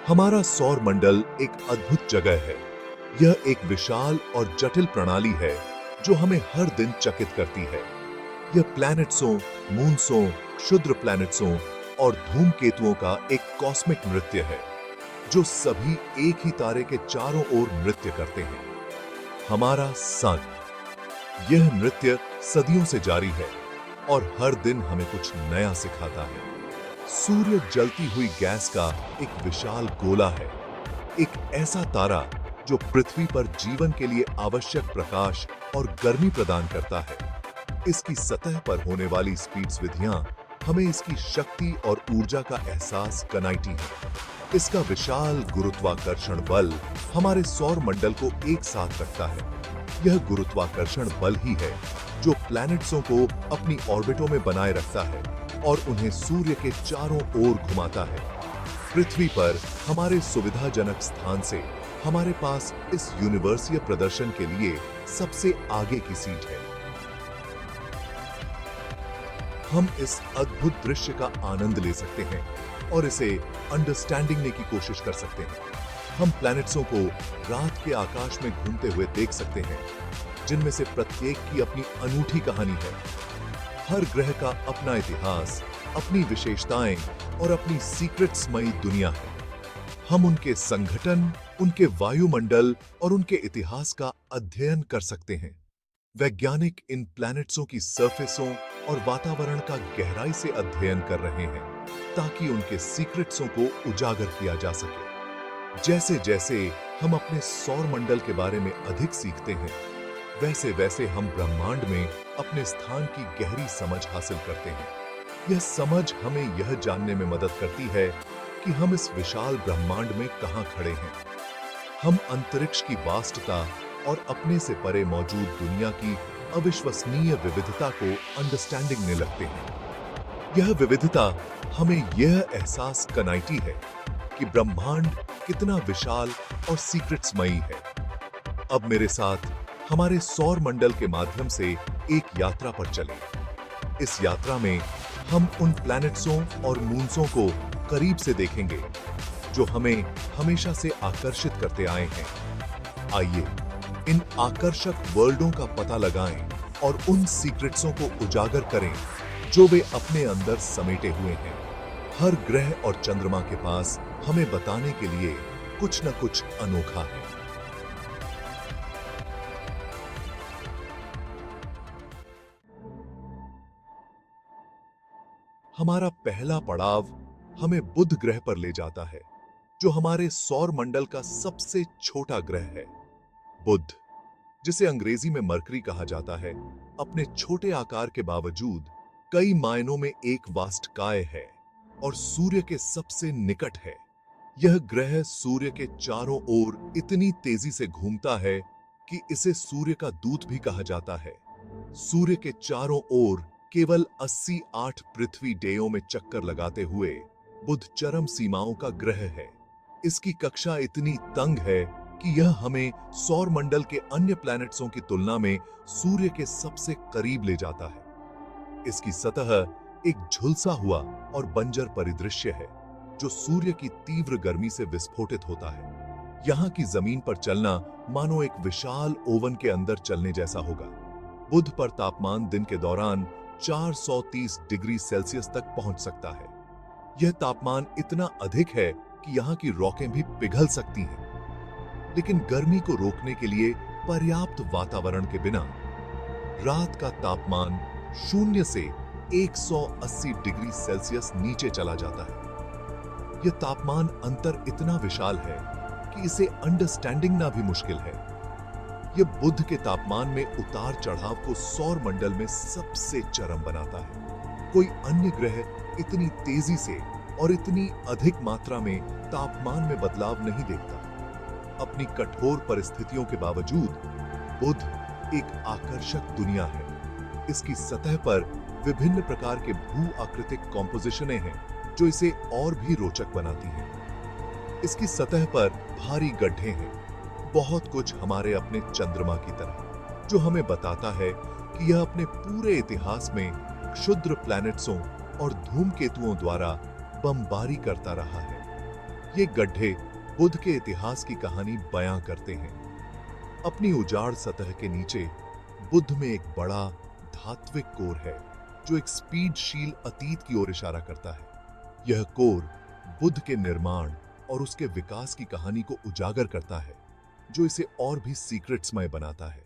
हमारा सौर मंडल एक अद्भुत जगह है। यह एक विशाल और जटिल प्रणाली है जो हमें हर दिन चकित करती है। यह प्लैनेट्सों, मून्सों, क्षुद्र प्लैनेट्सों और धूमकेतुओं का एक कॉस्मिक नृत्य है जो सभी एक ही तारे के चारों ओर नृत्य करते हैं। हमारा सन, यह नृत्य सदियों से जारी है और हर दिन हमें कुछ नया सिखाता है। सूर्य जलती हुई गैस का एक विशाल गोला है, एक ऐसा तारा जो पृथ्वी पर जीवन के लिए आवश्यक प्रकाश और गर्मी प्रदान करता है। इसकी सतह पर होने वाली स्पीड्स विधियां हमें इसकी शक्ति और ऊर्जा का एहसास कराती हैं। इसका विशाल गुरुत्वाकर्षण बल हमारे सौर मंडल को एक साथ रखता है। यह गुरुत्वाकर्षण बल ही है जो प्लैनेट्सों को अपनी ऑर्बिटों में बनाए रखता है और उन्हें सूर्य के चारों ओर घुमाता है। पृथ्वी पर हमारे सुविधाजनक स्थान से हमारे पास इस यूनिवर्सीय प्रदर्शन के लिए सबसे आगे की सीट है। हम इस अद्भुत दृश्य का आनंद ले सकते हैं और इसे अंडरस्टैंडिंग की कोशिश कर सकते हैं। हम प्लैनेट्सों को रात के आकाश में घूमते हुए देख सकते हैं, जिनमें से प्रत्येक की अपनी अनूठी कहानी है। हर ग्रह का अपना इतिहास, अपनी विशेषताएं और अपनी सीक्रेट्समयी दुनिया है। हम उनके संगठन, उनके वायुमंडल और उनके इतिहास का अध्ययन कर सकते हैं। वैज्ञानिक इन प्लैनेट्सों की सरफेसों और वातावरण का गहराई से अध्ययन कर रहे हैं ताकि उनके सीक्रेट्सों को उजागर किया जा सके। जैसे जैसे हम अपने सौर मंडल के बारे में अधिक सीखते हैं, वैसे वैसे हम ब्रह्मांड में अपने स्थान की गहरी समझ हासिल करते हैं। यह समझ हमें यह जानने में मदद करती है कि हम इस विशाल ब्रह्मांड में कहां खड़े हैं। हम अंतरिक्ष की वास्तता और अपने से परे मौजूद दुनिया की अविश्वसनीय विविधता को अंडरस्टैंडिंग में लगते हैं। यह विविधता हमें यह एहसास कराती है कि ब्रह्मांड कितना विशाल और सीक्रेट्समयी है। अब मेरे साथ हमारे सौर मंडल के माध्यम से एक यात्रा पर चलें। इस यात्रा में हम उन प्लैनेट्सों और मून्सों को करीब से देखेंगे जो हमें हमेशा से आकर्षित करते आए हैं। आइए इन आकर्षक वर्ल्डों का पता लगाएं और उन सीक्रेट्सों को उजागर करें जो वे अपने अंदर समेटे हुए हैं। हर ग्रह और चंद्रमा के पास हमें बताने के लिए कुछ न कुछ अनोखा है। हमारा पहला पड़ाव हमें बुध ग्रह पर ले जाता है, जो हमारे सौर मंडल का सबसे छोटा ग्रह है। बुध, जिसे अंग्रेजी में मरकरी कहा जाता है, अपने छोटे आकार के बावजूद कई मायनों में एक वास्तकाय है और सूर्य के सबसे निकट है। यह ग्रह सूर्य के चारों ओर इतनी तेजी से घूमता है कि इसे सूर्य का दूत भी कहा जाता है। सूर्य के चारों ओर केवल 88 पृथ्वी डेयों में चक्कर लगाते हुए बुध चरम सीमाओं का ग्रह है। इसकी कक्षा इतनी तंग है कि यह हमें सौर मंडल के अन्य प्लैनेट्सों की तुलना में सूर्य के सबसे करीब ले जाता है। इसकी सतह एक झुलसा हुआ और बंजर परिदृश्य है जो सूर्य की तीव्र गर्मी से विस्फोटित होता है। यहाँ की जमीन पर चलना मानो एक विशाल ओवन के अंदर चलने जैसा होगा। बुध पर तापमान दिन के दौरान 430 डिग्री सेल्सियस तक पहुंच सकता है। यह तापमान इतना अधिक है कि यहाँ की रॉकें भी पिघल सकती हैं। लेकिन गर्मी को रोकने के लिए पर्याप्त वातावरण के बिना रात का तापमान 0 से 180 डिग्री सेल्सियस नीचे चला जाता है। यह तापमान अंतर इतना विशाल है कि इसे अंडरस्टैंडिंग ना भी मुश्किल है। यह बुध के तापमान में उतार चढ़ाव को सौर मंडल में सबसे चरम बनाता है। कोई अन्य ग्रह इतनी तेजी से और इतनी अधिक मात्रा में तापमान में बदलाव नहीं देखता। अपनी कठोर परिस्थितियों के बावजूद बुध एक आकर्षक दुनिया है। इसकी सतह पर विभिन्न प्रकार के भू आकृतिक कॉम्पोजिशनें हैं जो इसे और भी रोचक बनाती हैं। इसकी सतह पर भारी गड्ढे हैं, बहुत कुछ हमारे अपने चंद्रमा की तरह, जो हमें बताता है कि यह अपने पूरे इतिहास में क्षुद्र प्लैनेट्सों और धूमकेतुओं द्वारा बमबारी करता रहा है। ये गड्ढे बुद्ध के इतिहास की कहानी बयां करते हैं। अपनी उजाड़ सतह के नीचे बुद्ध में एक बड़ा धात्विक कोर है जो एक स्पीडशील अतीत की ओर इशारा करता है। यह कोर बुद्ध के निर्माण और उसके विकास की कहानी को उजागर करता है, जो इसे और भी सीक्रेट्समय बनाता है।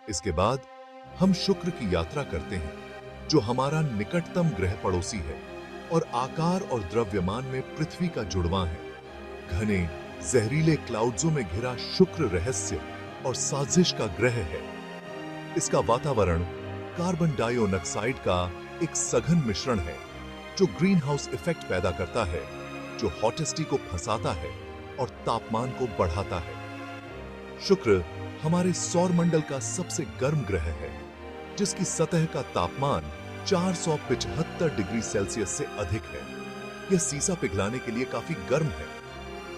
इसके बाद हम शुक्र की यात्रा करते हैं, जो हमारा निकटतम ग्रह पड़ोसी है और आकार और द्रव्यमान में पृथ्वी का जुड़वां है। घने जहरीले क्लाउड्सों में घिरा शुक्र रहस्य और साजिश का ग्रह है। इसका वातावरण कार्बन डाइऑक्साइड का एक सघन मिश्रण है जो ग्रीन हाउस इफेक्ट पैदा करता है, जो हॉटेस्टी को फंसाता है और तापमान को बढ़ाता है। शुक्र हमारे सौरमंडल का सबसे गर्म ग्रह है, जिसकी सतह का तापमान 475 डिग्री सेल्सियस से अधिक है। यह सीसा पिघलाने के लिए काफी गर्म है।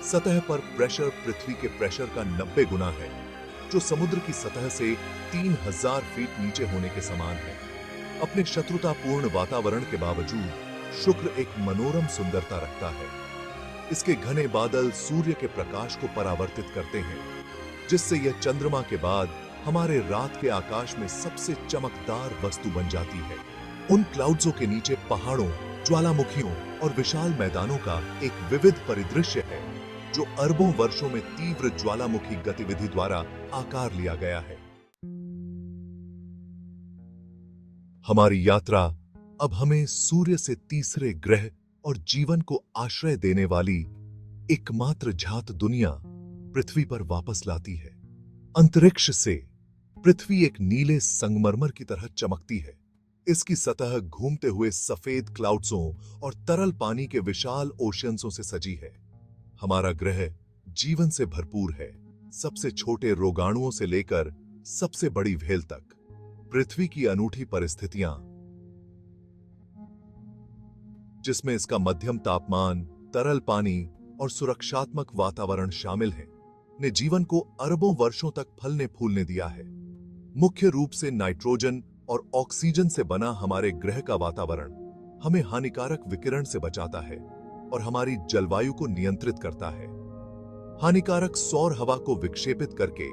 सतह पर प्रेशर पृथ्वी के प्रेशर का 90 गुना है, जो समुद्र की सतह से 3000 फीट नीचे होने के समान है। अपने शत्रुतापूर्ण वातावरण के बावजूद शुक्र एक मनोरम सुंदरता रखता है। इसके घने बादल सूर्य के प्रकाश को परावर्तित करते हैं, जिससे यह चंद्रमा के बाद हमारे रात के आकाश में सबसे चमकदार वस्तु बन जाती है। उन क्लाउड्सों के नीचे पहाड़ों, ज्वालामुखियों और विशाल मैदानों का एक विविध परिदृश्य है, जो अरबों वर्षों में तीव्र ज्वालामुखी गतिविधि द्वारा आकार लिया गया है। हमारी यात्रा अब हमें सूर्य से तीसरे ग्रह और जीवन को आश्रय देने वाली एकमात्र झात दुनिया पृथ्वी पर वापस लाती है। अंतरिक्ष से पृथ्वी एक नीले संगमरमर की तरह चमकती है। इसकी सतह घूमते हुए सफेद क्लाउड्सों और तरल पानी के विशाल ओशियंसों से सजी है। हमारा ग्रह जीवन से भरपूर है, सबसे छोटे रोगाणुओं से लेकर सबसे बड़ी व्हेल तक। पृथ्वी की अनूठी परिस्थितियां, जिसमें इसका मध्यम तापमान, तरल पानी और सुरक्षात्मक वातावरण शामिल है, ने जीवन को अरबों वर्षों तक फलने फूलने दिया है। मुख्य रूप से नाइट्रोजन और ऑक्सीजन से बना हमारे ग्रह का वातावरण हमें हानिकारक विकिरण से बचाता है और हमारी जलवायु को नियंत्रित करता है। हानिकारक सौर हवा को विक्षेपित करके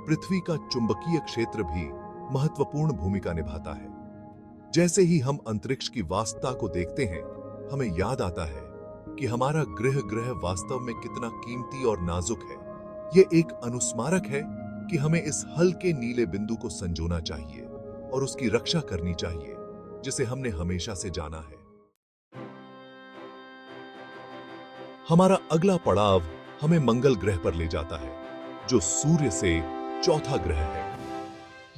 पृथ्वी का चुंबकीय क्षेत्र भी महत्वपूर्ण भूमिका निभाता है। जैसे ही हम अंतरिक्ष की वास्तवता को देखते हैं, हमें याद आता है कि हमारा ग्रह वास्तव में कितना कीमती और नाजुक है। यह एक अनुस्मारक है कि हमें इस हल्के नीले बिंदु को संजोना चाहिए और उसकी रक्षा करनी चाहिए, जिसे हमने हमेशा से जाना है। हमारा अगला पड़ाव हमें मंगल ग्रह पर ले जाता है, जो सूर्य से चौथा ग्रह है।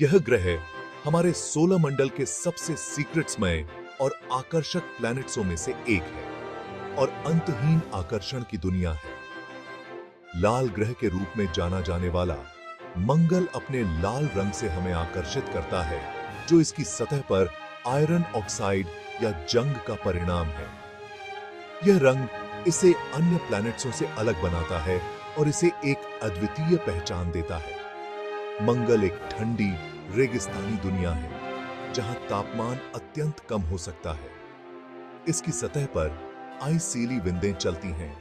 यह ग्रह हमारे सोलर मंडल के सबसे सीक्रेट्समय और आकर्षक प्लैनेट्सों में से एक है और अंतहीन आकर्षण की दुनिया है। लाल ग्रह के रूप में जाना जाने वाला मंगल अपने लाल रंग से हमें आकर्षित करता है, जो इसकी सतह पर आयरन ऑक्साइड या जंग का परिणाम है। यह रंग इसे अन्य प्लैनेट्सों से अलग बनाता है और इसे एक अद्वितीय पहचान देता है। मंगल एक ठंडी रेगिस्तानी दुनिया है, जहां तापमान अत्यंत कम हो सकता है। इसकी सतह पर आइसीली विंदें चलती हैं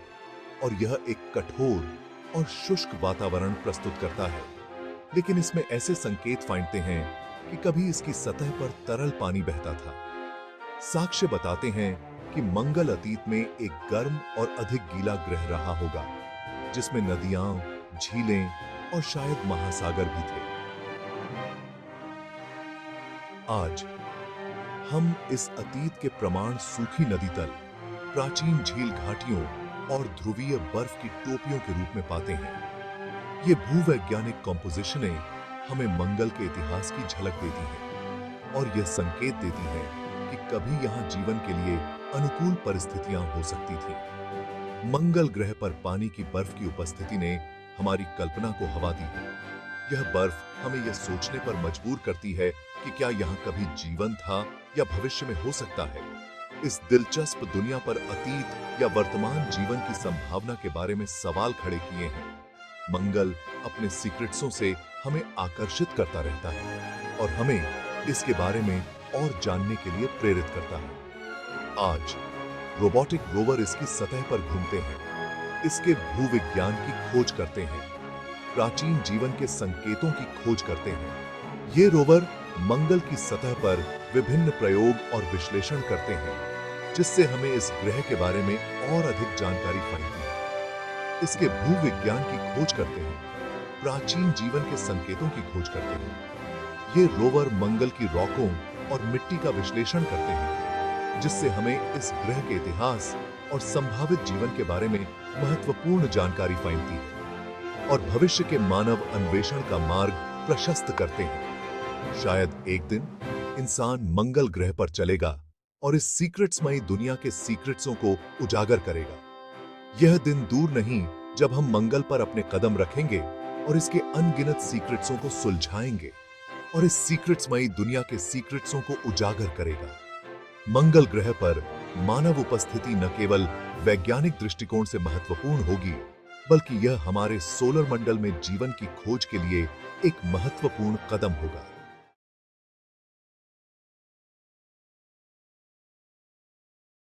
और यह एक कठोर और शुष्क वातावरण प्रस्तुत करता है। लेकिन इसमें ऐसे संकेत पाते हैं कि कभी इसकी सतह पर तरल पानी बहता था। साक्ष्य बताते हैं कि मंगल अतीत में एक गर्म और अधिक गीला ग्रह रहा होगा, जिसमें नदियां, झीलें और शायद महासागर भी थे। आज हम इस अतीत के प्रमाण सूखी नदी तल, प्राचीन झील घाटियों और ध्रुवीय बर्फ की टोपियों के रूप में पाते हैं। ये भूवैज्ञानिक कॉम्पोजिशनें हमें मंगल के इतिहास की झलक देती हैं और यह संकेत देती हैं कि कभी यहां जीवन के लिए अनुकूल परिस्थितियां हो सकती थी। मंगल ग्रह पर पानी की बर्फ की उपस्थिति ने हमारी कल्पना को हवा दी है। यह बर्फ हमें यह सोचने पर मजबूर करती है कि क्या यहाँ कभी जीवन था या भविष्य में हो सकता है। इस दिलचस्प दुनिया पर अतीत या वर्तमान जीवन की संभावना के बारे में सवाल खड़े किए हैं। मंगल अपने सीक्रेट्सों से हमें आकर्षित करता रहता है और हमें इसके बारे में और जानने के लिए प्रेरित करता है। आज रोबोटिक रोवर इसकी सतह पर घूमते हैं, इसके भूविज्ञान की खोज करते हैं, प्राचीन जीवन के संकेतों की खोज करते हैं। ये रोवर मंगल की सतह पर विभिन्न प्रयोग और विश्लेषण करते हैं, जिससे हमें इस ग्रह के बारे में और अधिक जानकारी फैलती है। इसके भूविज्ञान की खोज करते हैं, प्राचीन जीवन के संकेतों की खोज करते हैं। ये रोवर मंगल की रॉकों और मिट्टी का विश्लेषण करते हैं, जिससे हमें इस ग्रह के इतिहास और संभावित जीवन के बारे में महत्वपूर्ण जानकारी फैलती है और भविष्य के मानव अन्वेषण का मार्ग प्रशस्त करते हैं। शायद एक दिन इंसान मंगल ग्रह पर चलेगा और इस सीक्रेट्समयी दुनिया के सीक्रेट्सों को उजागर करेगा। यह दिन दूर नहीं जब हम मंगल पर अपने कदम रखेंगे और इसके अनगिनत सीक्रेट्सों को सुलझाएंगे और इस सीक्रेट्समयी दुनिया के सीक्रेट्सों को उजागर करेगा। मंगल ग्रह पर मानव उपस्थिति न केवल वैज्ञानिक दृष्टिकोण से महत्वपूर्ण होगी, बल्कि यह हमारे सोलर मंडल में जीवन की खोज के लिए एक महत्वपूर्ण कदम होगा।